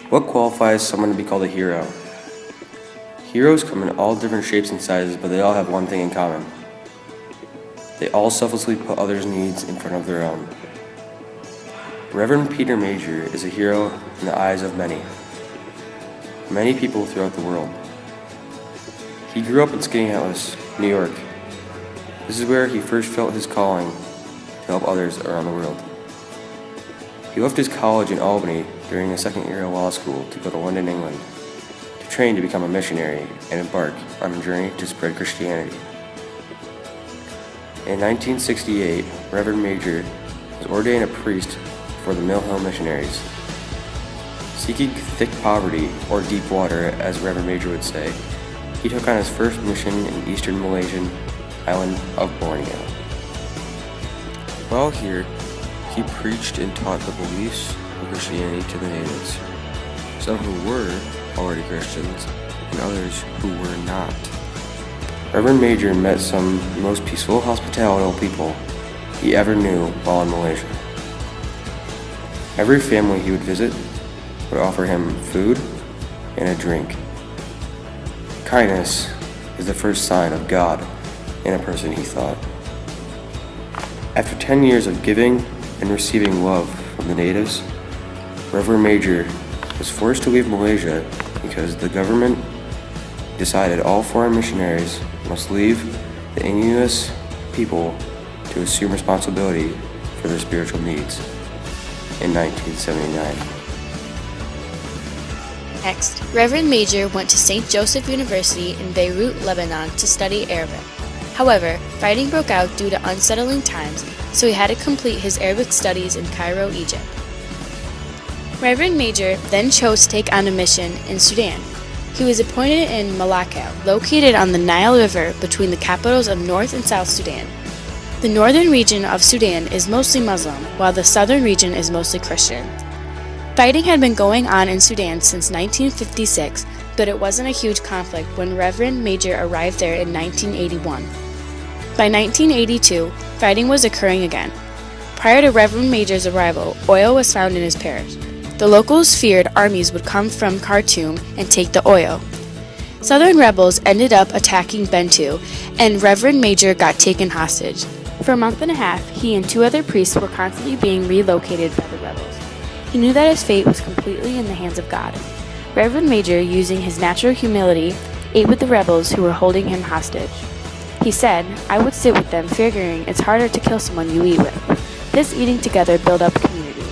What qualifies someone to be called a hero? Heroes come in all different shapes and sizes, but they all have one thing in common. They all selflessly put others' needs in front of their own. Reverend Peter Major is a hero in the eyes of many people throughout the world. He grew up in Skaneateles, New York. This is where he first felt his calling to help others around the world. He left his college in Albany during the second year of law school to go to London, England, to train to become a missionary and embark on a journey to spread Christianity. In 1968, Reverend Major was ordained a priest for the Mill Hill Missionaries. Seeking thick poverty, or deep water, as Reverend Major would say, he took on his first mission in eastern Malaysian island of Borneo. While here, he preached and taught the beliefs of Christianity to the natives, some who were already Christians and others who were not. Reverend Major met some of the most peaceful, hospitable people he ever knew while in Malaysia. Every family he would visit would offer him food and a drink. Kindness is the first sign of God in a person, he thought. After 10 years of giving and receiving love from the natives, Reverend Major was forced to leave Malaysia because the government decided all foreign missionaries must leave the indigenous people to assume responsibility for their spiritual needs in 1979. Next, Reverend Major went to St. Joseph University in Beirut, Lebanon to study Arabic. However, fighting broke out due to unsettling times, so he had to complete his Arabic studies in Cairo, Egypt. Reverend Major then chose to take on a mission in Sudan. He was appointed in Malakal, located on the Nile River between the capitals of North and South Sudan. The northern region of Sudan is mostly Muslim, while the southern region is mostly Christian. Fighting had been going on in Sudan since 1956, but it wasn't a huge conflict when Reverend Major arrived there in 1981. By 1982, fighting was occurring again. Prior to Reverend Major's arrival, oil was found in his parish. The locals feared armies would come from Khartoum and take the oil. Southern rebels ended up attacking Bentiu, and Reverend Major got taken hostage. For a month and a half, he and 2 other priests were constantly being relocated by the rebels. He knew that his fate was completely in the hands of God. Reverend Major, using his natural humility, ate with the rebels who were holding him hostage. He said, "I would sit with them, figuring it's harder to kill someone you eat with." This eating together built up community.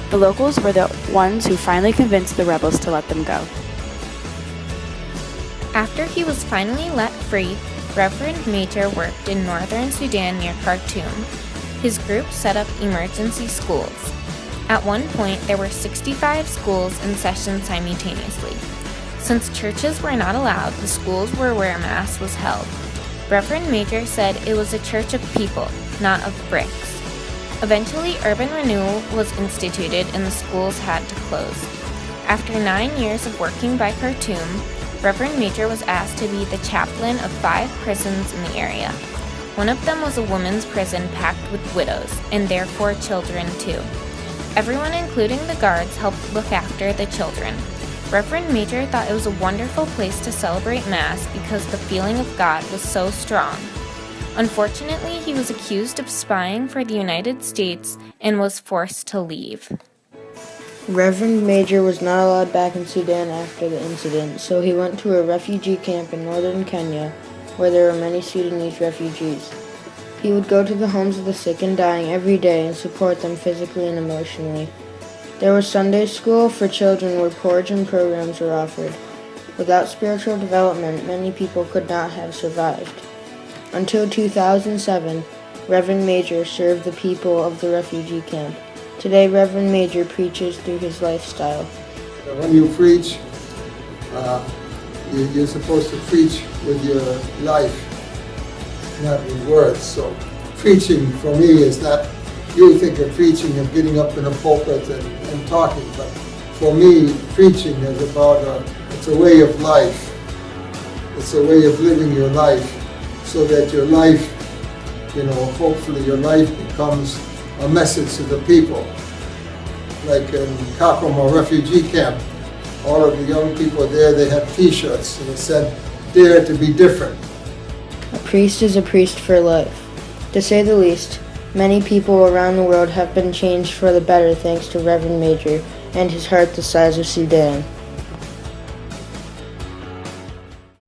The locals were the ones who finally convinced the rebels to let them go. After he was finally let free, Reverend Major worked in northern Sudan near Khartoum. His group set up emergency schools. At one point, there were 65 schools in session simultaneously. Since churches were not allowed, the schools were where Mass was held. Reverend Major said it was a church of people, not of bricks. Eventually, urban renewal was instituted and the schools had to close. After 9 years of working by Khartoum, Reverend Major was asked to be the chaplain of 5 prisons in the area. One of them was a women's prison packed with widows, and therefore children too. Everyone, including the guards, helped look after the children. Reverend Major thought it was a wonderful place to celebrate Mass because the feeling of God was so strong. Unfortunately, he was accused of spying for the United States and was forced to leave. Reverend Major was not allowed back in Sudan after the incident, so he went to a refugee camp in northern Kenya, where there were many Sudanese refugees. He would go to the homes of the sick and dying every day and support them physically and emotionally. There was Sunday school for children where porridge and programs were offered. Without spiritual development, many people could not have survived. Until 2007, Reverend Major served the people of the refugee camp. Today, Reverend Major preaches through his lifestyle. When you preach, you're supposed to preach with your life, not with words. So preaching for me is not, you think of preaching as getting up in a pulpit and talking, but for me, preaching is about it's a way of life. It's a way of living your life so that your life, hopefully your life becomes a message to the people. Like in Kakuma refugee camp, all of the young people there, they had T-shirts, and it said, "Dare to be different." A priest is a priest for life. To say the least, many people around the world have been changed for the better thanks to Reverend Major and his heart the size of Sudan.